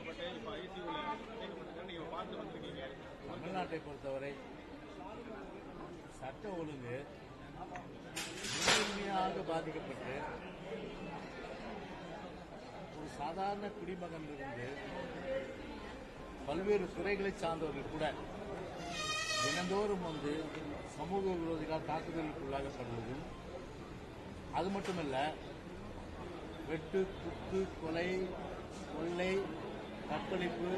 அனுமதிக்கப்பட்டு இப்போ ஐசியூல சேர்க்கப்பட்டிருக்காங்க. நீங்க பார்த்து வந்திருக்கீங்க. தமிழ்நாட்டை பொறுத்தவரை சட்ட ஒழுங்கு முழுமையாக பாதிக்கப்பட்டு ஒரு சாதாரண குடிமகன் இருந்து பல்வேறு துறைகளை சார்ந்தவர்கள் கூட தினந்தோறும் சமூக விரோதிகளால் தாக்குதலுக்கு உள்ளாகப்படுவதும், அது மட்டுமல்ல வெட்டு, குத்து, கொலை, கொள்ளை, கற்பழிப்பு,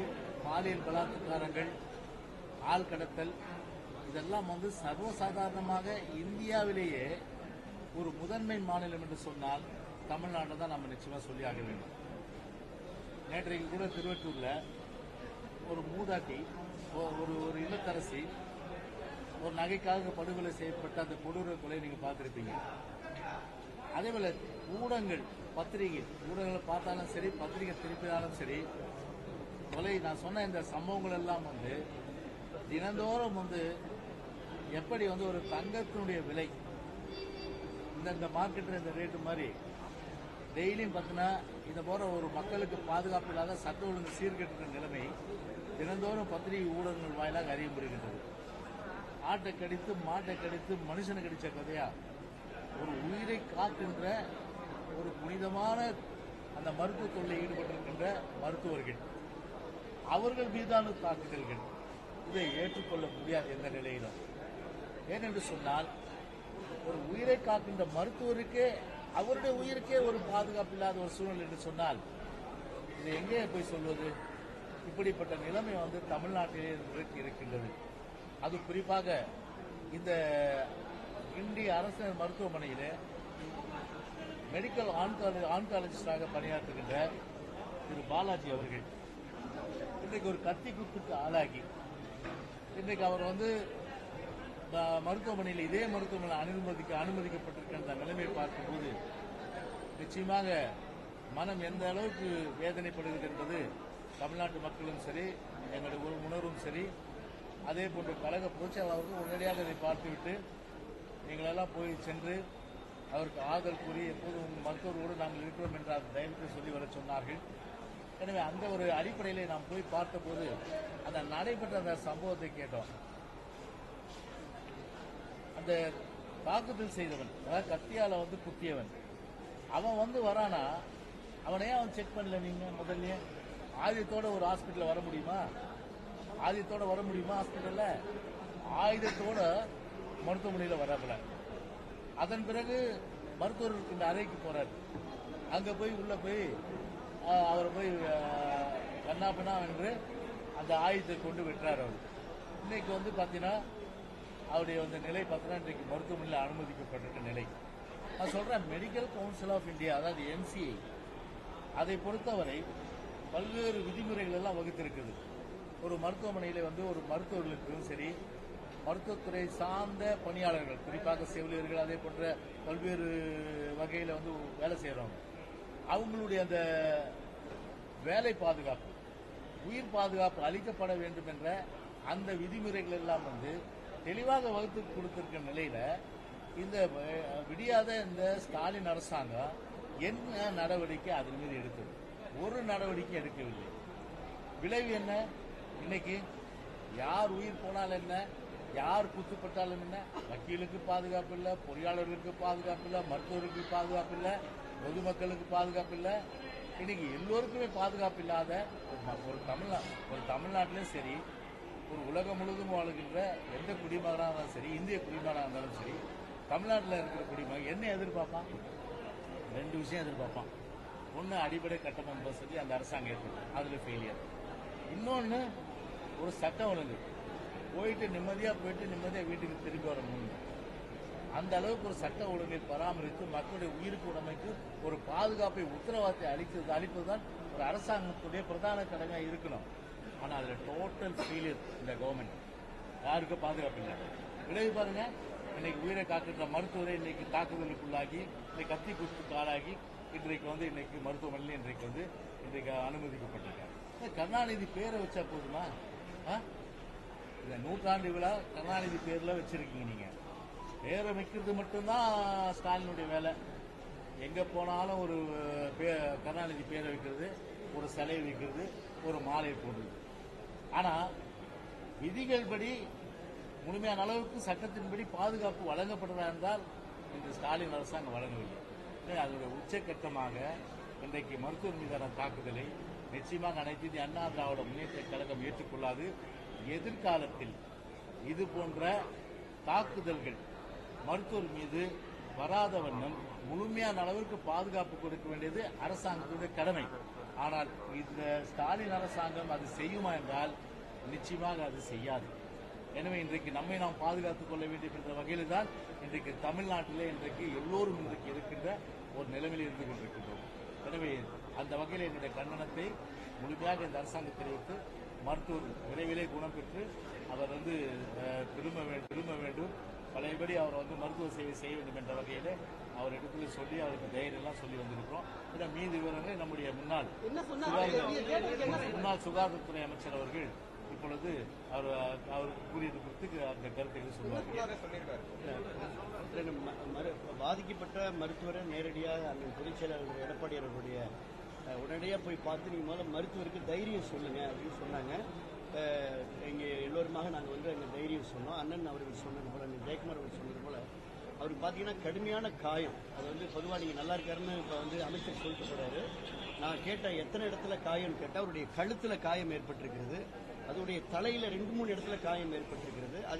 பாலியல் பலாத்காரங்கள், ஆள் கடத்தல், இதெல்லாம் சர்வசாதாரணமாக இந்தியாவிலேயே ஒரு முதன்மை மாநிலம் என்று சொன்னால் தமிழ்நாடு தான் நம்ம நிச்சயமா சொல்லி ஆக வேண்டும். நேற்றைக்கு கூட திருவட்டூர்ல ஒரு மூதாட்டி, ஒரு இல்லத்தரசி ஒரு நகைக்காக படுகொலை செய்யப்பட்ட அந்த கொடூர கொலை நீங்க பார்த்திருப்பீங்க. அதேபோல ஊடகங்கள், பத்திரிகை ஊடகங்களை பார்த்தாலும் சரி, பத்திரிகை திருப்பினாலும் சரி, கொலை நான் சொன்ன இந்த சம்பவங்கள் எல்லாம் தினந்தோறும் எப்படி ஒரு தங்கத்தினுடைய விலை இந்த மார்க்கெட்டில் இந்த ரேட்டு மாதிரி டெய்லியும் பார்த்தீங்கன்னா இந்த போற ஒரு மக்களுக்கு பாதுகாப்பு இல்லாத சட்ட ஒழுங்கு சீர்கெட்ட நிலைமை தினந்தோறும் பத்திரிகை ஊடகங்கள் வாயிலாக அறிய முடிகின்றது. ஆட்டை கடித்து, மாட்டை கடித்து, மனுஷனை கடிச்ச கதையா ஒரு உயிரை காக்கின்ற ஒரு புனிதமான அந்த மருத்துவ தொழிலில் ஈடுபட்டிருக்கின்ற மருத்துவர்கள், அவர்கள் மீதான தாக்குதல்கள் இதை ஏற்றுக்கொள்ள முடியாது எந்த நிலையிலும். ஏனென்று சொன்னால் ஒரு உயிரை காக்கின்ற மருத்துவருக்கே, அவருடைய உயிருக்கே ஒரு பாதுகாப்பு இல்லாத ஒரு சூழ்நிலை என்று சொன்னால் இதை எங்கே போய் சொல்வது? இப்படிப்பட்ட நிலைமை தமிழ்நாட்டிலே இருக்கின்றது. அது குறிப்பாக இந்த இந்திய அரசு மருத்துவமனையிலே மெடிக்கல் ஆன்காலஜிஸ்டாக பணியாற்றுகின்ற திரு பாலாஜி அவர்கள் இன்றைக்கு ஒரு கத்தி குத்துக்கு ஆளாகி இன்றைக்கு அவர் மருத்துவமனையில், இதே மருத்துவமனையில் அனுமதிக்கப்பட்டிருக்கின்ற நிலைமையை பார்க்கும்போது நிச்சயமாக மனம் எந்த அளவுக்கு வேதனைப்படுகிறது என்பது தமிழ்நாட்டு மக்களும் சரி, எங்களுடைய ஒரு உணர்வும் சரி, அதே போன்ற கழக பொதுச்செயலாளர்கள் உடனடியாக இதை பார்த்துவிட்டு எங்களெல்லாம் போய் சென்று அவருக்கு ஆதரவு கூறி எப்போதும் உங்கள் மருத்துவரோடு நாங்கள் இருக்கிறோம் என்ற தயவுக்கு சொல்லி வர சொன்னார்கள். எனவே அந்த ஒரு அடிப்படையிலே நாம் போய் பார்த்தபோது அந்த நடைபெற்ற அந்த சம்பவத்தை கேட்டோம். அந்த தாக்குதல் செய்தவன், அதாவது கத்தியால குத்தியவன், அவன் வரானா, அவனையே அவன் செக் பண்ணல. நீங்க முதல்ல ஆயுதத்தோட ஒரு ஹாஸ்பிட்டல் வர முடியுமா? ஆயுதத்தோட வர முடியுமா ஹாஸ்பிட்டல்ல? ஆயுதத்தோட மருத்துவமனையில் வரப்பல. அதன் பிறகு மருத்துவர் இந்த அறைக்கு போறாரு. அங்க போய் உள்ள போய் அவர் போய் கண்ணாபினா என்று அந்த ஆயுதத்தை கொண்டு விட்டுறாரு. அவர் இன்னைக்கு பாத்தீங்கன்னா அவருடைய நிலை பார்த்தீங்கன்னா இன்றைக்கு மருத்துவமனையில் அனுமதிக்கப்பட்டிருக்க நிலை. நான் சொல்றேன், மெடிக்கல் கவுன்சில் ஆஃப் இந்தியா, அதாவது MCA, அதை பொறுத்தவரை பல்வேறு விதிமுறைகள் எல்லாம் வகுத்திருக்குது. ஒரு மருத்துவமனையில ஒரு மருத்துவர்களுக்கும் சரி, மருத்துவத்துறை சார்ந்த பணியாளர்கள், குறிப்பாக செவிலியர்கள், அதே போன்ற பல்வேறு வகையில் வேலை செய்யறவங்க, அவங்களுடைய அந்த வேலை பாதுகாப்பு, உயிர் பாதுகாப்பு அளிக்கப்பட வேண்டும் என்ற அந்த விதிமுறைகள் எல்லாம் தெளிவாக வகுத்து கொடுத்திருக்கிற நிலையில இந்த விடியாத இந்த ஸ்டாலின் அரசாங்கம் என்ன நடவடிக்கை அதன் மீது எடுத்தது? ஒரு நடவடிக்கை எடுக்கவில்லை. விளைவு என்ன? இன்னைக்கு யார் உயிர் போனாலும் என்ன, யார் குத்துப்பட்டாலும் என்ன, வக்கீலுக்கு பாதுகாப்பு இல்லை, பொறியாளர்களுக்கு பாதுகாப்பு இல்லை, மருத்துவருக்கு பாதுகாப்பு இல்லை, பொதுமக்களுக்கு பாதுகாப்பு இல்லை. இன்னைக்கு எல்லோருக்குமே பாதுகாப்பு இல்லாத ஒரு தமிழ்நாட்டிலும் சரி, ஒரு உலகம் முழுவதும் வாழ்கின்ற எந்த குடிமகனாக இருந்தாலும் சரி, இந்திய குடிமகனாக இருந்தாலும் சரி, தமிழ்நாட்டில் இருக்கிற குடிமகன் என்ன எதிர்பார்ப்பான்? ரெண்டு விஷயம் எதிர்பார்ப்பான். ஒன்று, அடிப்படை கட்டமைப்பு வசதி அந்த அரசாங்கம் ஏற்படும், அதில் ஃபெயிலியர். இன்னொன்று, ஒரு சட்டம் ஒழுங்கு, நிம்மதியாக போயிட்டு வீட்டுக்கு திரும்பி வரணும். அந்த அளவுக்கு ஒரு சட்ட ஒழுங்கை பராமரித்து மக்களுடைய உயிருக்கு உடைமைக்கு ஒரு பாதுகாப்பை, உத்தரவாதத்தை அளிப்பதுதான் ஒரு அரசாங்கத்துடைய பிரதான கடமையாக இருக்கணும். ஆனால் அதில் டோட்டல் ஃபெயிலியர் இந்த கவர்மெண்ட். யாருக்கும் பாதுகாப்பு இல்லை. விளைவு பாருங்க, இன்னைக்கு உயிரை காக்கின்ற மருத்துவரை இன்னைக்கு தாக்குதலுக்குள்ளாகி, இன்னைக்கு கத்தி குத்துக்கு ஆளாகி இன்றைக்கு இன்னைக்கு மருத்துவமனையில் இன்றைக்கு அனுமதிக்கப்பட்டிருக்காங்க. கருணாநிதி பேரை வச்சா போதுமா? இந்த நூற்றாண்டு விழா கருணாநிதி பேர்ல வச்சிருக்கீங்க. நீங்க பேரை வைக்கிறது மட்டும்தான் ஸ்டாலினுடைய வேலை. எங்க போனாலும் ஒரு கருணாநிதி பேரை வைக்கிறது, ஒரு சிலை வைக்கிறது, ஒரு மாலை போடுறது. ஆனா விதிகள் படி முழுமையான அளவுக்கு சட்டத்தின்படி பாதுகாப்பு வழங்கப்படுறதா இருந்தால் இந்த ஸ்டாலின் அரசாங்கம் வழங்கவில்லை. அதனுடைய உச்சகட்டமாக இன்றைக்கு மருத்துவர் மீதான தாக்குதலை நிச்சயமாக அனைத்து இந்திய அண்ணா திராவிட முன்னேற்ற கழகம் ஏற்றுக்கொள்ளாது. எதிர்காலத்தில் இது போன்ற தாக்குதல்கள் மருத்துவர் மீது வராத வண்ணம் முழுமையான அளவிற்கு பாதுகாப்பு கொடுக்க வேண்டியது அரசாங்கத்துடைய கடமை. ஆனால் இந்த ஸ்டாலின் அரசாங்கம் அது செய்யுமா என்றால் நிச்சயமாக அது செய்யாது. எனவே இன்றைக்கு நம்மை நாம் பாதுகாத்துக் கொள்ள வேண்டும் என்ற வகையில் தான் இன்றைக்கு தமிழ்நாட்டிலே இன்றைக்கு எல்லோரும் இன்றைக்கு இருக்கின்ற ஒரு நிலைமையில் இருந்து கொண்டிருக்கின்றோம். எனவே அந்த வகையில் என்னுடைய கண்டனத்தை முழுமையாக இந்த அரசாங்கம் தெரிவித்து மருத்துவர் விரைவிலே குணம் பெற்று அவர் திரும்ப வேண்டும், பழையபடி அவர் மருத்துவ சேவை செய்ய வேண்டும் என்ற வகையில் அவர் இடத்துல சொல்லி அவருக்கு தைரியம்லாம் சொல்லி வந்திருக்கிறோம். மீதி விவரங்களை நம்முடைய முன்னாள் சுகாதாரத்துறை அமைச்சர் அவர்கள் இப்பொழுது அவர் கூறியது குறித்து அந்த கருத்துக்களை சொல்லுவார்கள். பாதிக்கப்பட்ட மருத்துவரை நேரடியாக அந்த பொதுச் செயலாளர் எடப்பாடி அவர்களுடைய உடனடியாக போய் பார்த்து நீங்கள் முதல்ல மருத்துவருக்கு தைரியம் சொல்லுங்க அப்படின்னு சொன்னாங்க. இங்கே எல்லோருமாக நாங்கள் எங்கள் தைரியம் சொன்னோம். அண்ணன் அவர்கள் சொன்னது போல, ஜெயக்குமார் அவர்கள் சொன்னது போல அவருக்கு பார்த்தீங்கன்னா கடுமையான காயம். அது பொதுவாக நீங்கள் நல்லா இருக்காருன்னு இப்போ அமைச்சர் சொல்லிட்டு போறாரு. நான் கேட்டேன் எத்தனை இடத்துல காயம்னு கேட்டால் அவருடைய கழுத்தில் காயம் ஏற்பட்டிருக்கிறது, அதோடைய தலையில் 2-3 இடத்துல காயம் ஏற்பட்டிருக்கிறது.